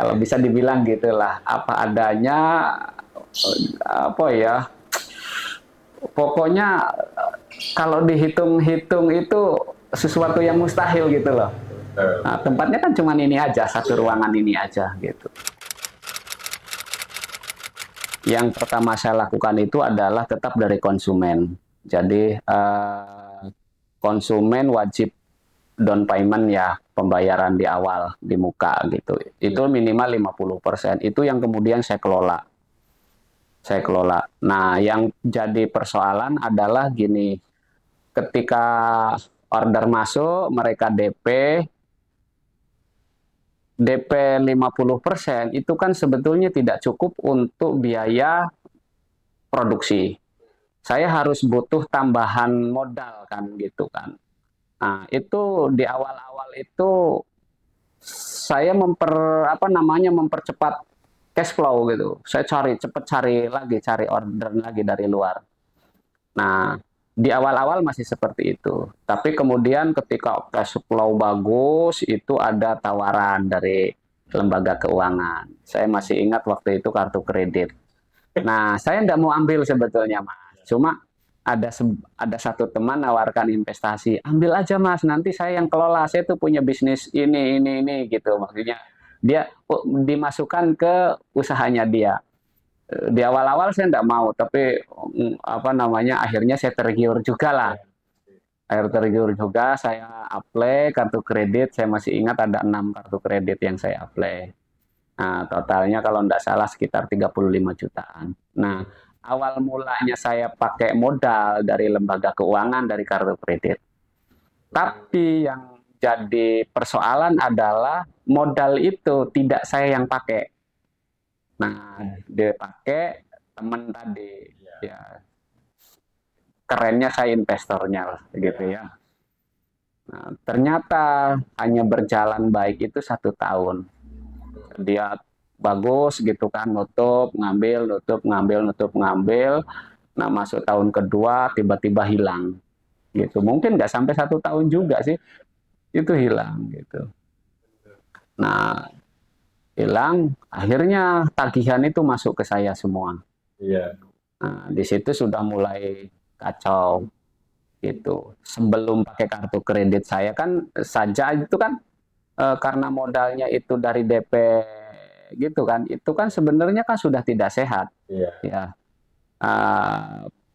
Kalau bisa dibilang gitulah, apa adanya, apa ya, pokoknya kalau dihitung-hitung itu sesuatu yang mustahil gitu loh. Nah, tempatnya kan cuma ini aja, satu ruangan ini aja gitu. Yang pertama saya lakukan itu adalah tetap dari konsumen. Jadi konsumen wajib down payment ya, pembayaran di awal di muka gitu. Itu minimal 50%. Itu yang kemudian saya kelola. Saya kelola. Nah, yang jadi persoalan adalah gini, ketika order masuk, mereka DP 50% itu kan sebetulnya tidak cukup untuk biaya produksi. Saya harus butuh tambahan modal kan gitu kan. Nah, itu di awal-awal itu saya mempercepat cash flow gitu. Saya cari order lagi dari luar. Nah, di awal-awal masih seperti itu. Tapi kemudian ketika cash flow bagus, itu ada tawaran dari lembaga keuangan. Saya masih ingat waktu itu kartu kredit. Nah, saya tidak mau ambil sebetulnya, Mas. Cuma ada satu teman nawarkan investasi. Ambil aja, Mas. Nanti saya yang kelola. Saya tuh punya bisnis ini gitu. Maksudnya dia dimasukkan ke usahanya dia. Di awal-awal saya tidak mau, tapi akhirnya saya tergiur juga lah. Akhir tergiur juga, saya apply kartu kredit. Saya masih ingat ada 6 kartu kredit yang saya apply. Nah, totalnya kalau tidak salah sekitar 35 jutaan. Nah, awal mulanya saya pakai modal dari lembaga keuangan dari kartu kredit. Tapi yang jadi persoalan adalah modal itu tidak saya yang pakai. Nah, dia pakai teman tadi. Ya, kerennya saya investornya lah, gitu ya. Nah, ternyata hanya berjalan baik itu 1 tahun. Dia bagus gitu kan, nutup, ngambil, nutup, ngambil, nutup, ngambil. Nah, masuk tahun kedua tiba-tiba hilang gitu. Mungkin nggak sampai 1 tahun juga sih, itu hilang gitu. Nah, hilang, akhirnya tagihan itu masuk ke saya semua. Iya. Nah, di situ sudah mulai kacau gitu. Sebelum pakai kartu kredit saya kan saja itu kan karena modalnya itu dari DP gitu kan, itu kan sebenarnya kan sudah tidak sehat Iya. ya.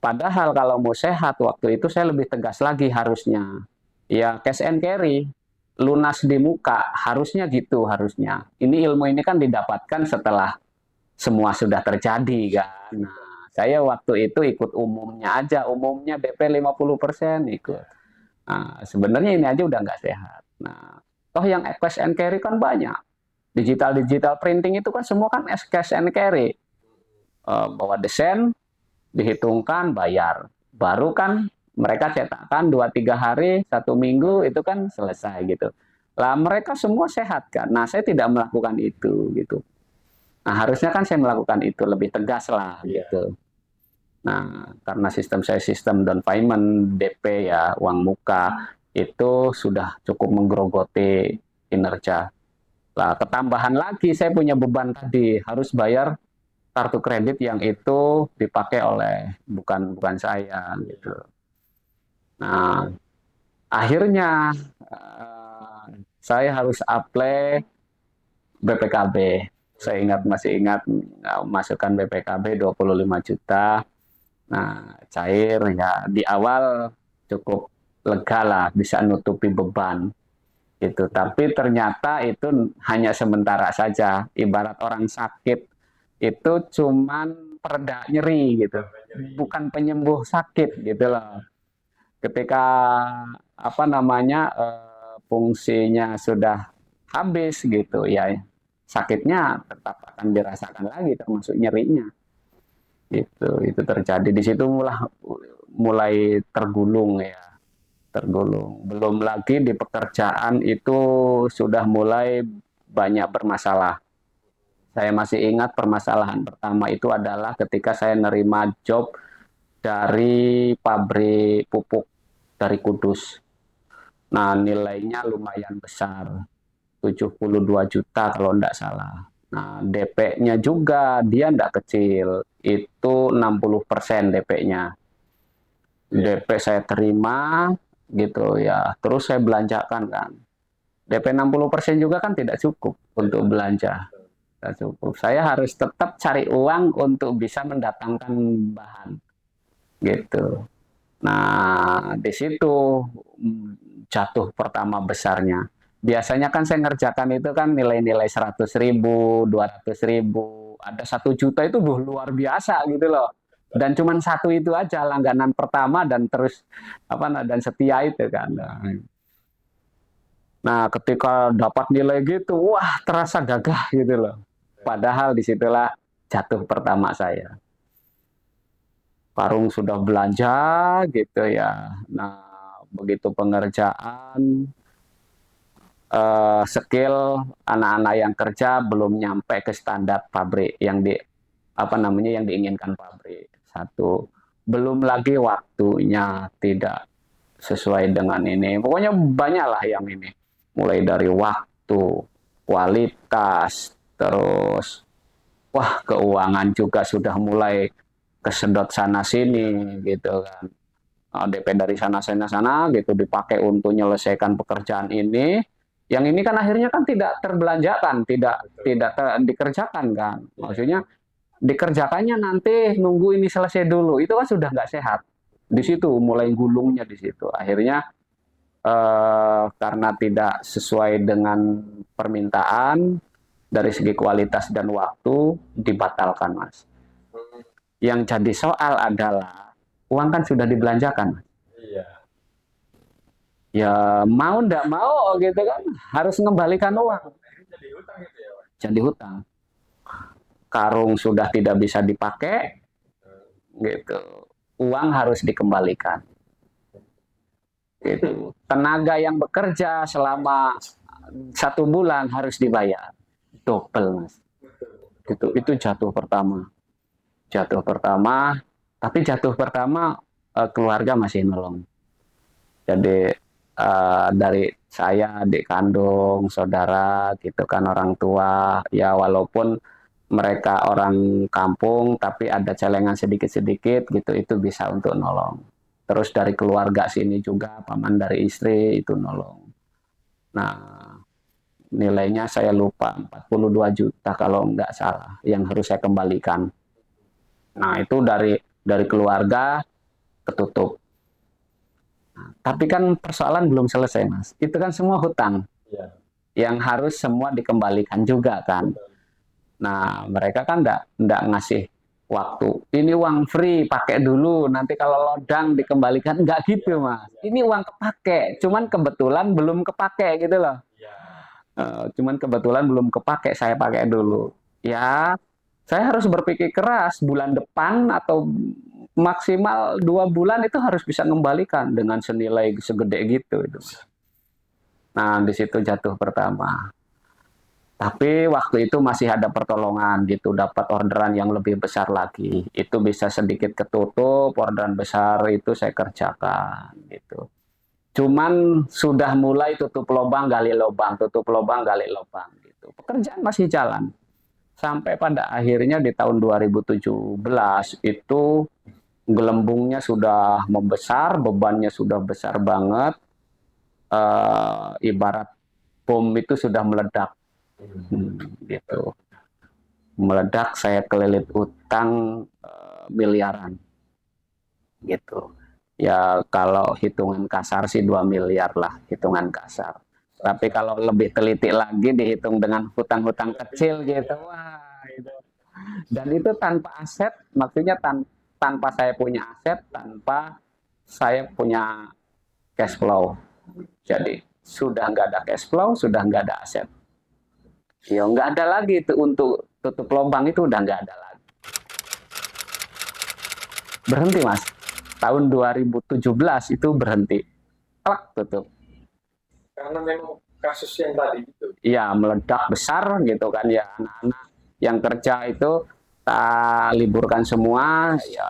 Padahal kalau mau sehat waktu itu saya lebih tegas lagi harusnya. Ya cash and carry, lunas di muka, harusnya gitu harusnya. Ini ilmu ini kan didapatkan setelah semua sudah terjadi kan. Nah, saya waktu itu ikut umumnya aja, umumnya DP 50% ikut. Nah, sebenarnya ini aja udah nggak sehat. Nah, toh yang cash and carry kan banyak. Digital printing itu kan semua kan cash and carry. Bawa desain, dihitungkan, bayar. Baru kan mereka cetakkan 2-3 hari, 1 minggu itu kan selesai gitu. Lah mereka semua sehat kan. Nah saya tidak melakukan itu gitu. Nah harusnya kan saya melakukan itu lebih tegas lah gitu. Nah karena sistem saya sistem down payment DP ya uang muka itu sudah cukup menggerogoti kinerja. Lah ketambahan lagi saya punya beban tadi harus bayar kartu kredit yang itu dipakai oleh bukan bukan saya gitu. Nah, akhirnya saya harus apply BPKB. Saya masih ingat masukkan BPKB 25 juta. Nah, cair ya di awal cukup lega lah bisa nutupi beban gitu. Tapi ternyata itu hanya sementara saja. Ibarat orang sakit itu cuman pereda nyeri gitu, bukan penyembuh sakit gitu loh. Ketika fungsinya sudah habis gitu ya, sakitnya tetap akan dirasakan lagi termasuk nyerinya. Itu terjadi di situ mulai tergulung ya, tergulung. Belum lagi di pekerjaan itu sudah mulai banyak bermasalah. Saya masih ingat permasalahan pertama itu adalah ketika saya nerima job dari pabrik pupuk dari Kudus. Nah, nilainya lumayan besar, 72 juta kalau tidak salah. Nah, DP-nya juga dia enggak kecil, itu 60% DP-nya. DP saya terima gitu ya, terus saya belanjakan kan. DP 60% juga kan tidak cukup untuk belanja. Tidak cukup. Saya harus tetap cari uang untuk bisa mendatangkan bahan gitu. Nah, di situ jatuh pertama besarnya. Biasanya kan saya ngerjakan itu kan nilai-nilai 100.000, 200.000, ada 1 juta itu luar biasa gitu loh. Dan cuma satu itu aja langganan pertama dan terus dan setia itu kan. Nah, ketika dapat nilai gitu, wah terasa gagah gitu loh. Padahal disitulah jatuh pertama saya. Karung sudah belanja gitu ya. Nah, begitu pengerjaan, skill anak-anak yang kerja belum nyampe ke standar pabrik yang yang diinginkan pabrik. Satu, belum lagi waktunya tidak sesuai dengan ini. Pokoknya banyak lah yang ini. Mulai dari waktu, kualitas, terus wah keuangan juga sudah mulai kesedot sana sini gitu kan. DP dari sana sana gitu dipakai untuk menyelesaikan pekerjaan ini. Yang ini kan akhirnya kan tidak terbelanjakan, tidak dikerjakan kan. Maksudnya dikerjakannya nanti nunggu ini selesai dulu. Itu kan sudah nggak sehat. Di situ mulai gulungnya di situ. Akhirnya karena tidak sesuai dengan permintaan dari segi kualitas dan waktu dibatalkan, Mas. Yang jadi soal adalah uang kan sudah dibelanjakan. Iya. Ya mau ndak mau gitu kan harus mengembalikan uang. Jadi hutang itu ya, Pak? Jadi hutang. Karung sudah tidak bisa dipakai, gitu. Uang harus dikembalikan. Gitu. Tenaga yang bekerja selama 1 bulan harus dibayar double, Mas. Itu jatuh pertama. Jatuh pertama, tapi jatuh pertama keluarga masih nolong. Jadi dari saya, adik kandung, saudara, gitu kan orang tua, ya walaupun mereka orang kampung, tapi ada celengan sedikit-sedikit gitu, itu bisa untuk nolong. Terus dari keluarga sini juga, paman dari istri itu nolong. Nah, nilainya saya lupa 42 juta kalau nggak salah yang harus saya kembalikan. Nah, itu dari keluarga ketutup. Nah, tapi kan persoalan belum selesai, Mas. Itu kan semua hutang. Iya. Yang harus semua dikembalikan juga kan. Nah, mereka kan enggak ngasih waktu. Ini uang free, pakai dulu. Nanti kalau lodang dikembalikan. Enggak gitu, Mas. Ini uang kepake. Cuman kebetulan belum kepake gitu loh. Cuman kebetulan belum kepake, saya pakai dulu. Ya, saya harus berpikir keras. Bulan depan atau maksimal 2 bulan itu harus bisa mengembalikan dengan senilai segede gitu. Nah, di situ jatuh pertama. Tapi waktu itu masih ada pertolongan gitu, dapat orderan yang lebih besar lagi. Itu bisa sedikit ketutup, orderan besar itu saya kerjakan gitu. Cuman sudah mulai tutup lubang, gali lubang, tutup lubang, gali lubang gitu. Pekerjaan masih jalan. Sampai pada akhirnya di tahun 2017 itu gelembungnya sudah membesar, bebannya sudah besar banget. Ibarat bom itu sudah meledak. Gitu. Meledak, saya kelilit utang miliaran gitu. Ya kalau hitungan kasar sih 2 miliar lah, hitungan kasar. Tapi kalau lebih teliti lagi dihitung dengan hutang-hutang kecil gitu, wah itu. Dan itu tanpa aset, maksudnya tanpa saya punya aset, tanpa saya punya cash flow. Jadi sudah nggak ada cash flow, sudah nggak ada aset. Ya nggak ada lagi itu untuk tutup lubang itu udah nggak ada lagi. Berhenti, Mas. Tahun 2017 itu berhenti. Plak, tutup. Karena memang kasus yang tadi itu. Iya, meledak besar gitu kan ya, anak-anak yang kerja itu tak liburkan semua ya.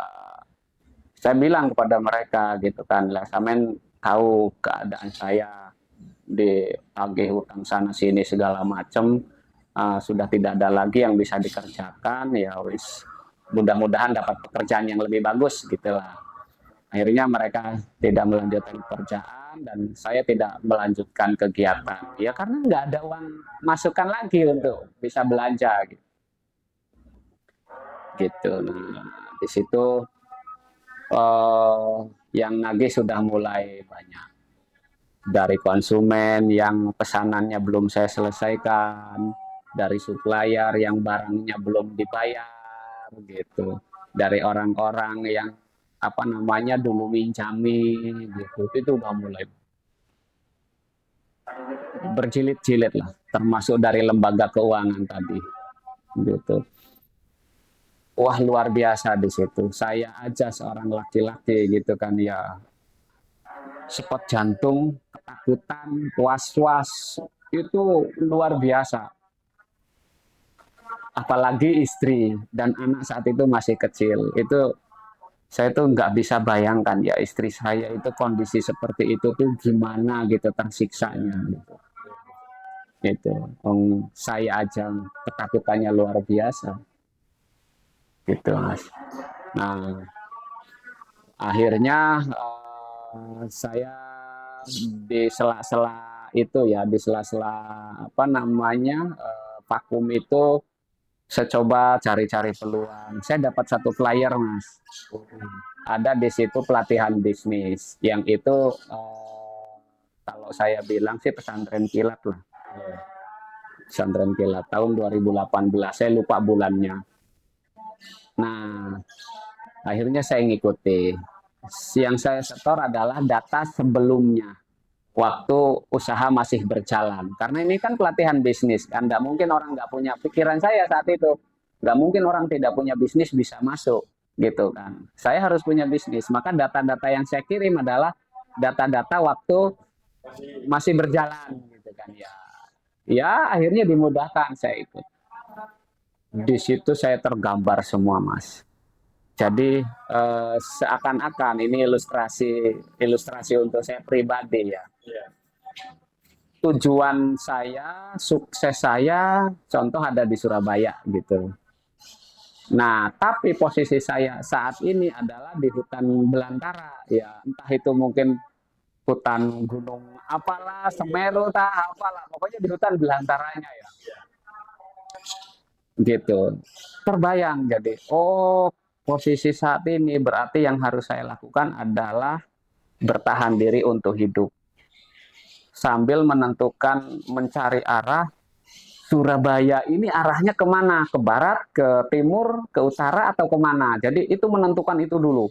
Saya bilang kepada mereka gitu kan, lah samen tahu keadaan saya di agih hutang sana sini segala macam. sudah tidak ada lagi yang bisa dikerjakan, ya wis mudah-mudahan dapat pekerjaan yang lebih bagus gitulah. Akhirnya mereka tidak melanjutkan pekerjaan dan saya tidak melanjutkan kegiatan. Ya karena nggak ada uang masukan lagi untuk bisa belanja gitu. Nah, di situ eh, yang nagih sudah mulai banyak dari konsumen yang pesanannya belum saya selesaikan, dari supplier yang barangnya belum dibayar gitu, dari orang-orang yang apa namanya dulu minjami gitu, itu udah mulai berjilid-jilid lah, termasuk dari lembaga keuangan tadi gitu. Wah luar biasa di situ. Saya aja seorang laki-laki gitu kan ya, spot jantung, ketakutan, was-was itu luar biasa. Apalagi istri dan anak saat itu masih kecil. Itu saya tuh nggak bisa bayangkan ya istri saya itu kondisi seperti itu tuh gimana gitu tersiksanya gitu. Itu saya aja ketakutannya luar biasa gitu mas. Nah akhirnya saya di sela-sela itu ya di sela-sela apa namanya vakum itu saya coba cari-cari peluang. Saya dapat satu flyer mas. Ada di situ pelatihan bisnis yang itu kalau saya bilang sih pesantren kilat lah. Pesantren kilat tahun 2018. Saya lupa bulannya. Nah, akhirnya saya ngikuti. Yang saya setor adalah data sebelumnya, waktu usaha masih berjalan. Karena ini kan pelatihan bisnis, kan nggak mungkin orang nggak punya pikiran saya saat itu. Nggak mungkin orang tidak punya bisnis bisa masuk, gitu kan. Saya harus punya bisnis, maka data-data yang saya kirim adalah data-data waktu masih berjalan, gitu kan ya. Ya, akhirnya dimudahkan saya ikut. Di situ saya tergambar semua, Mas. Jadi seakan-akan ini ilustrasi untuk saya pribadi ya. Iya. Tujuan saya, sukses saya, contoh ada di Surabaya gitu. Nah, tapi posisi saya saat ini adalah di hutan belantara, ya entah itu mungkin hutan gunung apalah, Semeru tah apalah, pokoknya di hutan belantaranya ya, gitu. Terbayang jadi, oh posisi saat ini berarti yang harus saya lakukan adalah bertahan diri untuk hidup sambil menentukan mencari arah Surabaya ini arahnya kemana? Ke barat, ke timur, ke utara, atau kemana? Jadi itu menentukan itu dulu.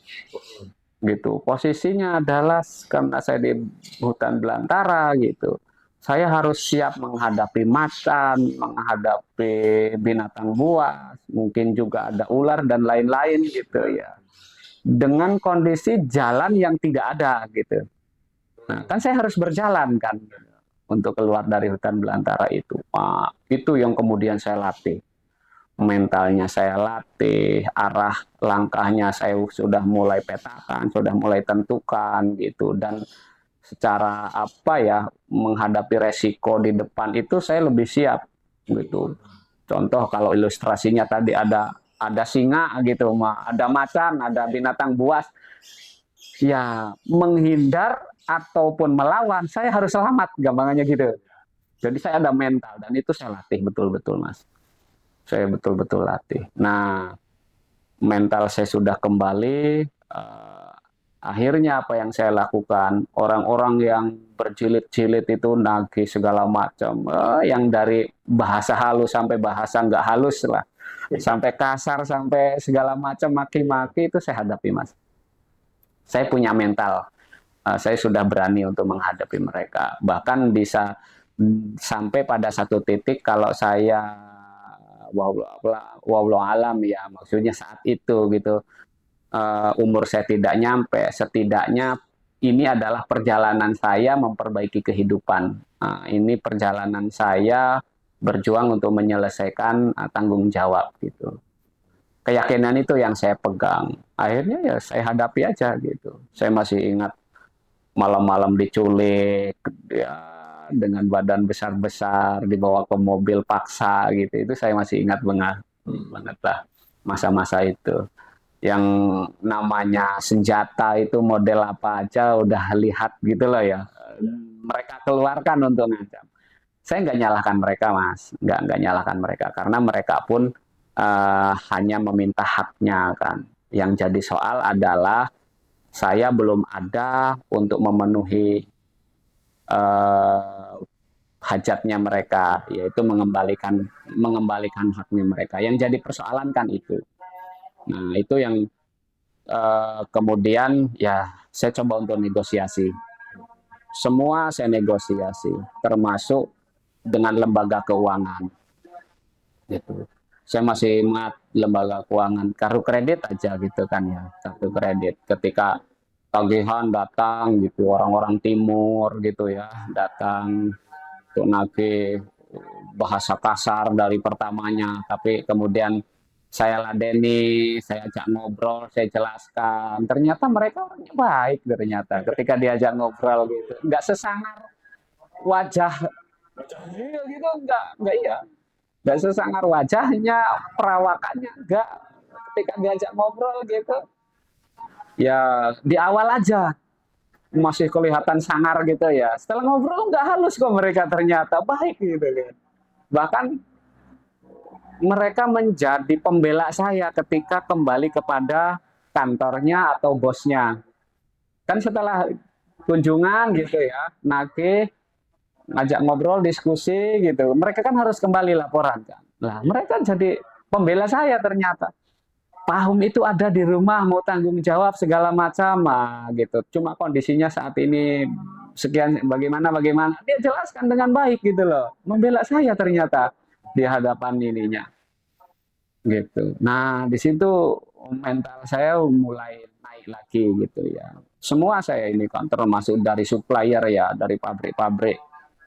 Gitu. Posisinya adalah karena saya di hutan belantara gitu. Saya harus siap menghadapi macan, menghadapi binatang buas, mungkin juga ada ular dan lain-lain gitu ya. Dengan kondisi jalan yang tidak ada gitu. Nah, kan saya harus berjalan kan untuk keluar dari hutan belantara itu. Nah, itu yang kemudian saya latih. Mentalnya saya latih, arah langkahnya saya sudah mulai petakan, sudah mulai tentukan gitu. Dan secara apa ya menghadapi resiko di depan itu saya lebih siap gitu. Contoh kalau ilustrasinya tadi ada singa gitu, ada macan, ada binatang buas. Ya menghindar ataupun melawan saya harus selamat gampangannya gitu. Jadi saya ada mental dan itu saya latih betul-betul mas. Saya betul-betul latih. Nah mental saya sudah kembali. Akhirnya apa yang saya lakukan? Orang-orang yang berjilid-jilid itu nagih segala macam. Yang dari bahasa halus sampai bahasa nggak halus lah. Sampai kasar, sampai segala macam maki-maki itu saya hadapi mas. Saya punya mental. Saya sudah berani untuk menghadapi mereka. Bahkan bisa sampai pada satu titik kalau saya wallahu alam ya maksudnya saat itu gitu umur saya tidak nyampe, setidaknya ini adalah perjalanan saya memperbaiki kehidupan. Ini perjalanan saya berjuang untuk menyelesaikan tanggung jawab gitu. Keyakinan itu yang saya pegang. Akhirnya ya saya hadapi aja gitu. Saya masih ingat malam-malam diculik, ya, dengan badan besar-besar dibawa ke mobil paksa gitu. Itu saya masih ingat banget lah masa-masa itu. Yang namanya senjata itu model apa aja udah lihat gitu loh ya. Mereka keluarkan untuk ngancam. Saya nggak nyalahkan mereka, Mas. Nggak nyalahkan mereka karena mereka pun hanya meminta haknya kan. Yang jadi soal adalah saya belum ada untuk memenuhi eh, hajatnya mereka, yaitu mengembalikan haknya mereka. Yang jadi persoalan kan itu. Nah, itu yang kemudian ya saya coba untuk negosiasi. Semua saya negosiasi, termasuk dengan lembaga keuangan. Gitu. Saya masih ingat lembaga keuangan, kartu kredit aja gitu kan ya, kartu kredit. Ketika tagihan datang gitu, orang-orang timur gitu ya, datang untuk nagih bahasa kasar dari pertamanya, tapi kemudian saya ladeni, saya ajak ngobrol, saya jelaskan. Ternyata mereka orangnya baik ternyata. Ketika diajak ngobrol gitu, nggak sesangar wajah gitu, nggak iya, nggak sesangar wajahnya, perawakannya, nggak. Ketika diajak ngobrol gitu, ya di awal aja masih kelihatan sangar gitu ya. Setelah ngobrol nggak halus kok mereka ternyata baik gitu kan. Bahkan mereka menjadi pembela saya ketika kembali kepada kantornya atau bosnya. Kan setelah kunjungan gitu ya, nagih, ngajak ngobrol, diskusi gitu. Mereka kan harus kembali laporan kan. Nah, mereka jadi pembela saya ternyata. Pak Hum itu ada di rumah mau tanggung jawab segala macam gitu. Cuma kondisinya saat ini sekian bagaimana dia jelaskan dengan baik gitu loh. Membela saya ternyata di hadapan ininya gitu. Nah, di situ mental saya mulai naik lagi gitu ya. Semua saya ini kan termasuk dari supplier ya, dari pabrik-pabrik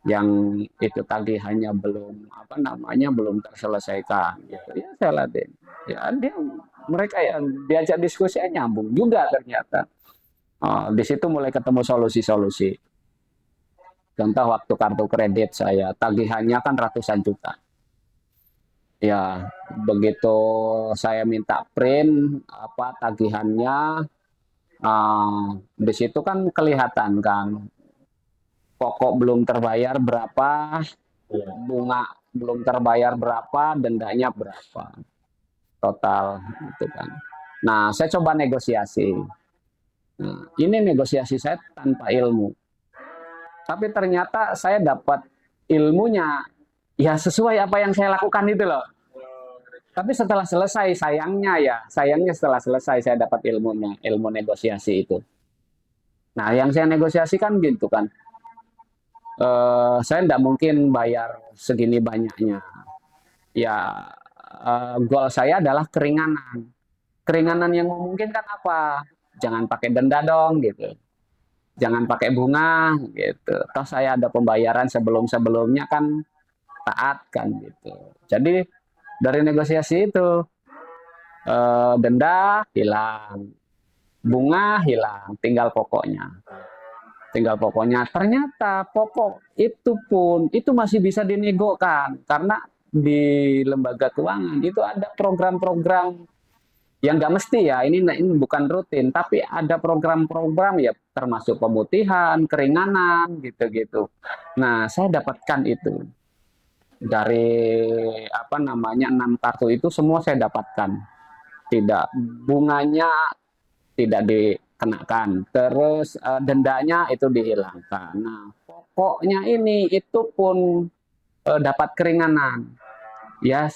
yang itu tagihannya belum apa namanya belum terselesaikan gitu. Ya saya latih. Ya dia mereka yang diajak diskusi nyambung juga ternyata. Di situ mulai ketemu solusi-solusi. Contoh waktu kartu kredit saya tagihannya kan ratusan juta. Ya, begitu saya minta print apa tagihannya, di situ kan kelihatan kan pokok belum terbayar berapa, bunga belum terbayar berapa, dendanya berapa total gitu kan. Nah, saya coba negosiasi. Nah, ini negosiasi saya tanpa ilmu, tapi ternyata saya dapat ilmunya ya sesuai apa yang saya lakukan itu loh. Tapi setelah selesai, sayangnya setelah selesai saya dapat ilmunya, ilmu negosiasi itu. Nah, yang saya negosiasikan gitu kan, saya tidak mungkin bayar segini banyaknya. Ya, goal saya adalah keringanan. Keringanan yang memungkinkan apa? Jangan pakai denda dong, gitu. Jangan pakai bunga, gitu. Toh saya ada pembayaran sebelum-sebelumnya kan taat kan, gitu. Jadi dari negosiasi itu denda hilang, bunga hilang, tinggal pokoknya. Ternyata pokok itu pun itu masih bisa dinegokan karena di lembaga keuangan itu ada program-program yang nggak mesti ya ini bukan rutin tapi ada program-program ya termasuk pemutihan, keringanan gitu-gitu. Nah saya dapatkan itu dari apa namanya 6 kartu itu semua saya dapatkan, tidak bunganya tidak dikenakan, terus dendanya itu dihilangkan. Nah, pokoknya ini itu pun dapat keringanan. Ya,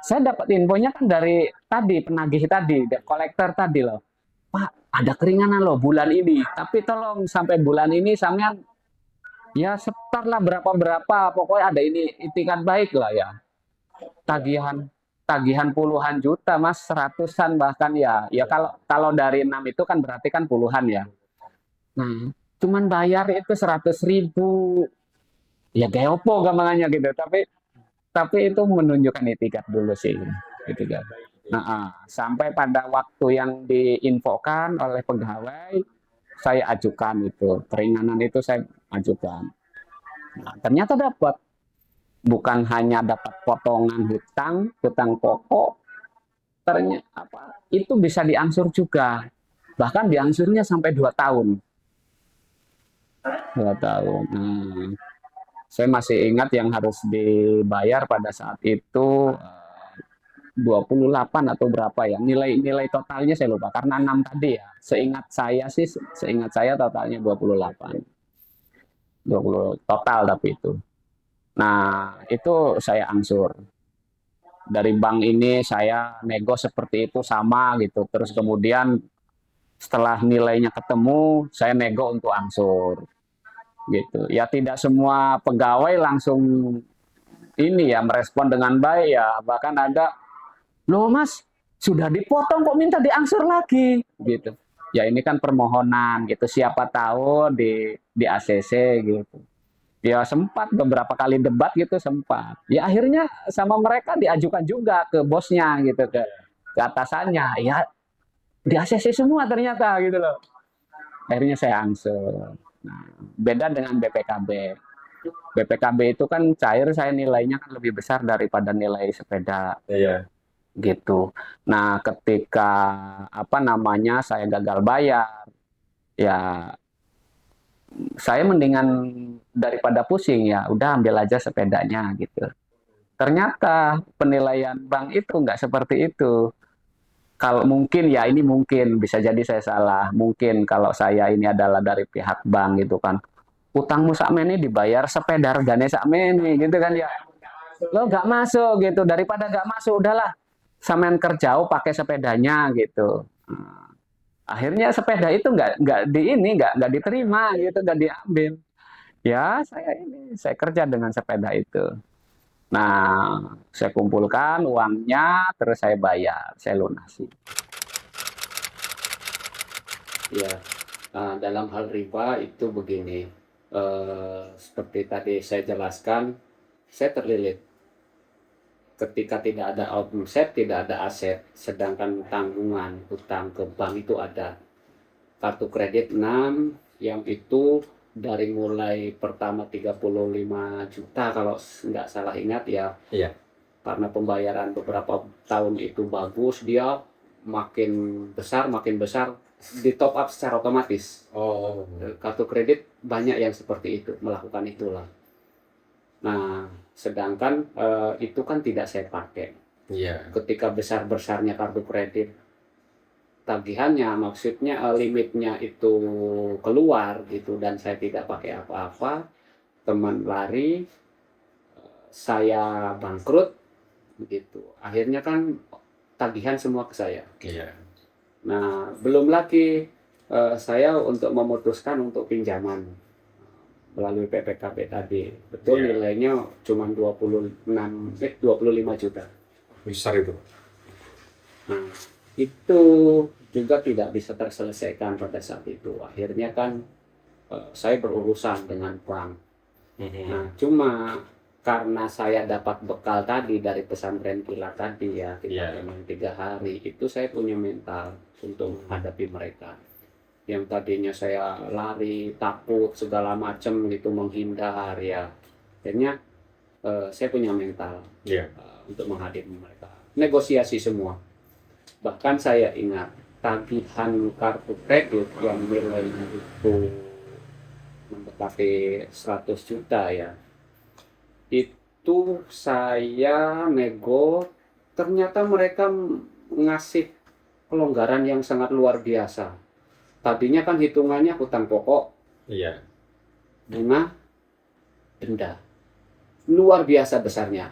saya dapat infonya kan dari tadi penagih tadi, kolektor tadi loh. Pak, ada keringanan loh bulan ini, tapi tolong sampai bulan ini sampean ya setor lah berapa-berapa, pokoknya ada ini itikat baik lah ya. Tagihan tagihan puluhan juta mas, ratusan bahkan ya ya kalau kalau dari 6 itu kan berarti kan puluhan ya. Nah cuman bayar itu 100.000 ya geopo gampangannya gitu, tapi itu menunjukkan etikat dulu sih gitu kan. Sampai pada waktu yang diinfokan oleh pegawai saya ajukan itu keringanan itu saya ajukan Nah, ternyata dapat, bukan hanya dapat potongan hutang pokok, ternyata itu bisa diangsur juga, bahkan diangsurnya sampai 2 tahun. 2 tahun. Saya masih ingat yang harus dibayar pada saat itu 28 atau berapa ya, nilai totalnya saya lupa karena 6 tadi ya. Seingat saya totalnya 28. 20 total tapi itu. Nah, itu saya angsur. Dari bank ini saya nego seperti itu sama gitu. Terus kemudian setelah nilainya ketemu, saya nego untuk angsur gitu. Ya tidak semua pegawai langsung ini ya merespon dengan baik ya. Bahkan ada, loh mas, sudah dipotong kok minta diangsur lagi gitu. Ya ini kan permohonan gitu. Siapa tahu di ACC gitu. Ya sempat beberapa kali debat gitu sempat. Ya akhirnya sama mereka diajukan juga ke bosnya gitu, ke atasannya. Ya di ACC semua ternyata gitu loh. Akhirnya saya angsur. Nah, beda dengan BPKB. BPKB itu kan cair, saya nilainya kan lebih besar daripada nilai sepeda Iya. gitu. Nah, ketika apa namanya saya gagal bayar, ya saya mendingan daripada pusing ya, udah ambil aja sepedanya gitu. Ternyata penilaian bank itu nggak seperti itu. Kalau mungkin ya ini mungkin bisa jadi saya salah. Mungkin kalau saya ini adalah dari pihak bank gitu kan. Utangmu sakmene dibayar sepeda regane sakmene gitu kan ya. Lo nggak masuk gitu, daripada nggak masuk udahlah sampean kerjau pakai sepedanya gitu. Nah, akhirnya sepeda itu nggak diterima gitu, nggak diambil. Ya saya kerja dengan sepeda itu. Nah, saya kumpulkan uangnya, terus saya bayar, saya lunasi. Ya, dalam hal riba itu begini, seperti tadi saya jelaskan, saya terlilit. Ketika tidak ada omset, tidak ada aset, sedangkan tanggungan hutang ke bank itu ada. Kartu kredit 6, yang itu dari mulai pertama 35 juta kalau nggak salah ingat ya. Iya. Karena pembayaran beberapa tahun itu bagus, dia makin besar, di top up secara otomatis. Oh. Kartu kredit banyak yang seperti itu, melakukan itulah. Nah, sedangkan itu kan tidak saya pakai. Iya. Ketika besar-besarnya kartu kredit, tagihannya maksudnya limitnya itu keluar gitu dan saya tidak pakai apa-apa, teman lari, saya bangkrut begitu. Akhirnya kan tagihan semua ke saya. Iya. Nah, belum lagi saya untuk memutuskan untuk pinjaman melalui PPKB tadi. Betul, Iya. nilainya cuma 25 juta. Besar itu. Nah, itu juga tidak bisa terselesaikan pada saat itu. Akhirnya kan saya berurusan dengan bank. Nah, cuma karena saya dapat bekal tadi dari pesantren kilat tadi ya, kita memang 3 hari, itu saya punya mental untuk menghadapi mereka. Yang tadinya saya lari, takut, segala macam gitu, menghindar ya. Akhirnya saya punya mental untuk menghadapi mereka. Negosiasi semua. Bahkan saya ingat tagihan kartu kredit yang nilainya itu mendekati 100 juta ya. Itu saya nego, ternyata mereka ngasih pelonggaran yang sangat luar biasa. Tadinya kan hitungannya hutang pokok, Iya. bunga, denda. Luar biasa besarnya.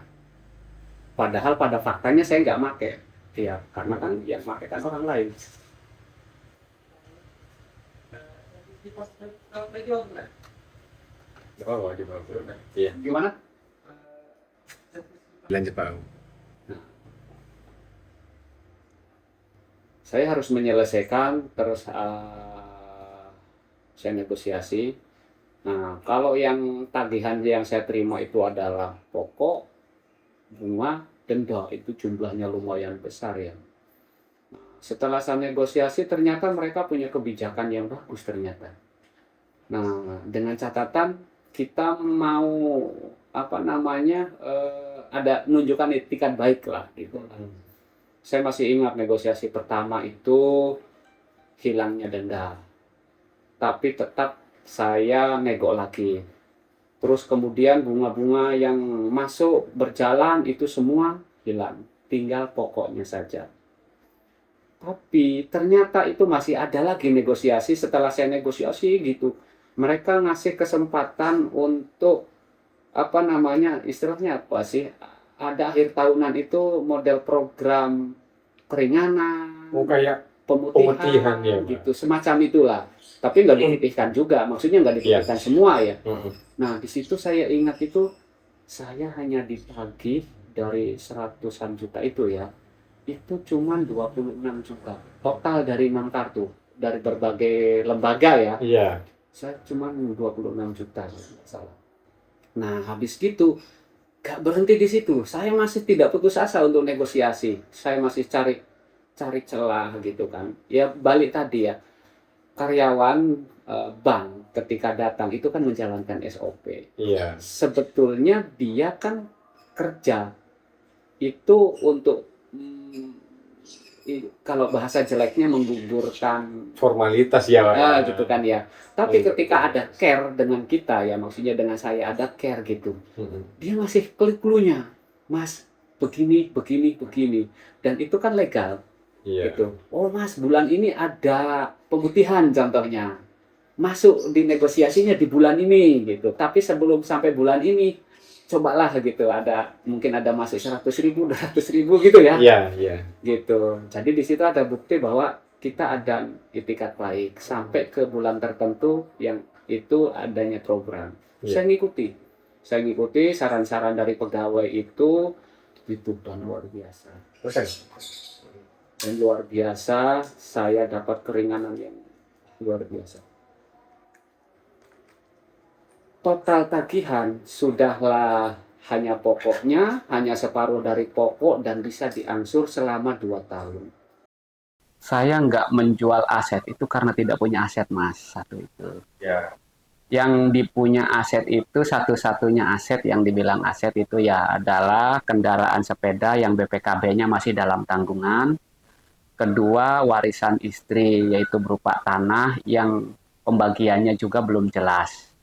Padahal pada faktanya saya nggak pakai. Ya, karena kan yang pakai kan orang lain. Oh, di bawah. Iya. Gimana? Lanjut Pak. Saya harus menyelesaikan, terus saya negosiasi. Nah, kalau yang tagihan yang saya terima itu adalah pokok, bunga, denda, itu jumlahnya lumayan besar ya. Nah, setelah saya negosiasi, ternyata mereka punya kebijakan yang bagus ternyata. Nah, dengan catatan kita mau apa namanya ada menunjukkan etikat baik lah gitu. Saya masih ingat negosiasi pertama itu hilangnya denda, tapi tetap saya nego lagi. Terus kemudian bunga-bunga yang masuk berjalan itu semua hilang, tinggal pokoknya saja. Tapi ternyata itu masih ada lagi negosiasi setelah saya negosiasi gitu. Mereka ngasih kesempatan untuk apa namanya istilahnya apa sih? Ada akhir tahunan itu model program keringanan, Oh kayak pemutihan pemutihan ya, Pak. gitu, semacam itulah. Tapi nggak diputihkan juga, maksudnya nggak diputihkan semua ya. Nah, di situ saya ingat itu saya hanya ditagih dari seratusan juta itu ya. Itu cuma 26 juta. Total dari 6 kartu, dari berbagai lembaga ya. Iya. Saya cuma 26 juta, kalau nggak salah. Nah, habis gitu gak berhenti di situ. Saya masih tidak putus asa untuk negosiasi. Saya masih cari cari celah gitu kan. Ya balik tadi ya, karyawan bank ketika datang itu kan menjalankan SOP. Iya. Sebetulnya dia kan kerja itu untuk kalau bahasa jeleknya menggugurkan Formalitas ya, Pak. gitu kan ya. Tapi ketika ada care dengan kita ya, maksudnya dengan saya ada care gitu. Dia masih clue-nya, Mas, begini, begini, begini. Dan itu kan legal. Iya. Gitu. Oh Mas, bulan ini ada pemutihan contohnya. Masuk di negosiasinya di bulan ini gitu. Tapi sebelum sampai bulan ini, cobalah gitu. Mungkin ada masuk 100.000, 200.000 gitu ya. Iya, iya. Gitu. Jadi di situ ada bukti bahwa kita ada itikat baik sampai ke bulan tertentu yang itu adanya program. Iya. Saya ngikuti saran-saran dari pegawai itu dan luar biasa. Dan luar biasa, saya dapat keringanan yang luar biasa. Total tagihan sudahlah hanya pokoknya, hanya separuh dari pokok dan bisa diangsur selama 2 tahun. Saya nggak menjual aset itu karena tidak punya aset, Mas. Satu itu. Ya. Yang dipunya aset itu satu-satunya aset yang dibilang aset itu ya adalah kendaraan sepeda yang BPKB-nya masih dalam tanggungan. Kedua, warisan istri, yaitu berupa tanah yang pembagiannya juga belum jelas.